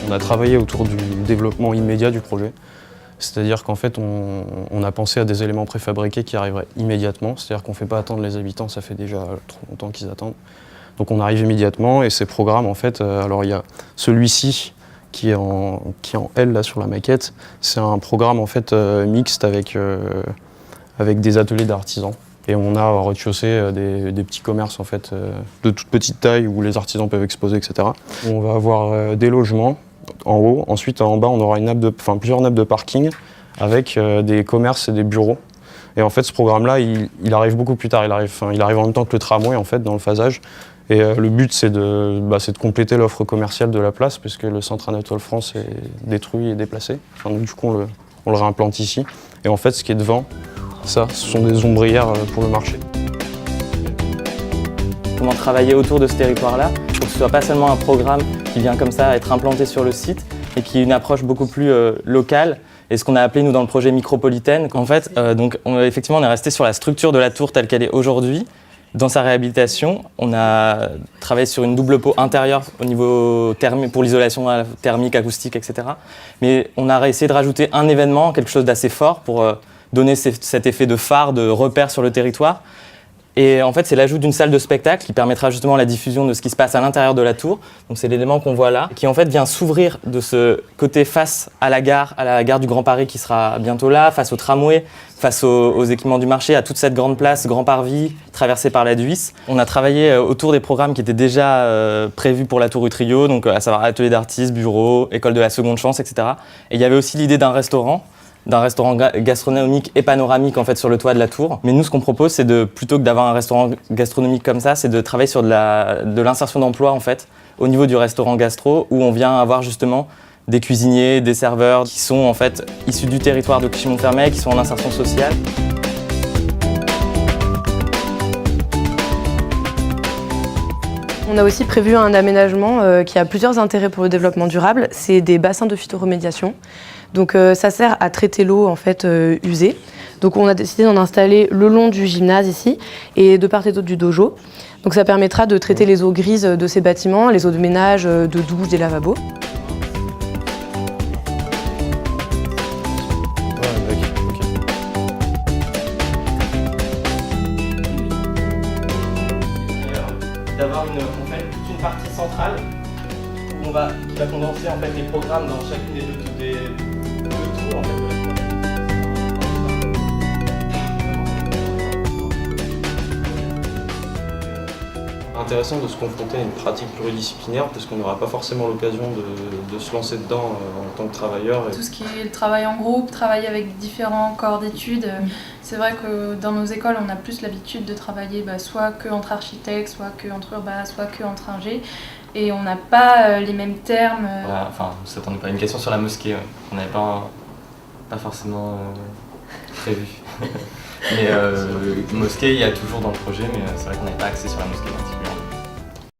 On a travaillé autour du développement immédiat du projet. C'est-à-dire qu'en fait, on a pensé à des éléments préfabriqués qui arriveraient immédiatement. C'est-à-dire qu'on ne fait pas attendre les habitants, ça fait déjà trop longtemps qu'ils attendent. Donc on arrive immédiatement et ces programmes, en fait, alors il y a celui-ci qui est en L là sur la maquette. C'est un programme en fait mixte avec des ateliers d'artisans. Et on a au rez-de-chaussée des petits commerces en fait, de toute petite taille où les artisans peuvent exposer, etc. On va avoir des logements en haut. Ensuite, en bas, on aura plusieurs nappes de parking avec des commerces et des bureaux. Et en fait, ce programme-là, il arrive beaucoup plus tard. Il arrive en même temps que le tramway en fait, dans le phasage. Et le but, c'est de compléter l'offre commerciale de la place, puisque le centre Anatole France est détruit et déplacé. Donc, du coup, on le réimplante ici. Et en fait, ce qui est devant, ça, ce sont des ombrières pour le marché. Comment travailler autour de ce territoire-là pour que ce ne soit pas seulement un programme qui vient comme ça être implanté sur le site, et qui ait une approche beaucoup plus locale, et ce qu'on a appelé nous dans le projet micropolitaine. En fait, effectivement, on est resté sur la structure de la tour telle qu'elle est aujourd'hui. Dans sa réhabilitation, on a travaillé sur une double peau intérieure au niveau pour l'isolation thermique, acoustique, etc. Mais on a essayé de rajouter un événement, quelque chose d'assez fort pour donner cet effet de phare, de repère sur le territoire. Et en fait, c'est l'ajout d'une salle de spectacle qui permettra justement la diffusion de ce qui se passe à l'intérieur de la tour. Donc c'est l'élément qu'on voit là, qui en fait vient s'ouvrir de ce côté face à la gare du Grand Paris qui sera bientôt là, face au tramway, face aux équipements du marché, à toute cette grande place, Grand Parvis, traversée par la Duisse. On a travaillé autour des programmes qui étaient déjà prévus pour la tour Utrillo, donc à savoir atelier d'artistes, bureaux, école de la seconde chance, etc. Et il y avait aussi l'idée d'un restaurant gastronomique et panoramique en fait sur le toit de la tour. Mais nous, ce qu'on propose, c'est plutôt que d'avoir un restaurant gastronomique comme ça, c'est de travailler sur de l'insertion d'emploi en fait au niveau du restaurant gastro, où on vient avoir justement des cuisiniers, des serveurs qui sont en fait issus du territoire de Clichy-Montfermeil, qui sont en insertion sociale. On a aussi prévu un aménagement qui a plusieurs intérêts pour le développement durable. C'est des bassins de phytoremédiation. Donc ça sert à traiter l'eau en fait usée. Donc on a décidé d'en installer le long du gymnase ici et de part et d'autre du dojo. Donc ça permettra de traiter les eaux grises de ces bâtiments, les eaux de ménage, de douche, des lavabos. D'avoir toute une partie centrale où qui va condenser en fait les programmes dans chacune des deux tours en fait. Intéressant de se confronter à une pratique pluridisciplinaire parce qu'on n'aura pas forcément l'occasion de se lancer dedans en tant que travailleur. Tout ce qui est le travail en groupe, travailler avec différents corps d'études. C'est vrai que dans nos écoles, on a plus l'habitude de travailler soit qu'entre architectes, soit qu'entre urbains, soit qu'entre ingés. Et on n'a pas les mêmes termes. Voilà, enfin, on ne s'attendait pas à une question sur la mosquée. On n'avait pas forcément prévu. Mais mosquée, il y a toujours dans le projet, mais c'est vrai qu'on n'avait pas axé sur la mosquée particulièrement.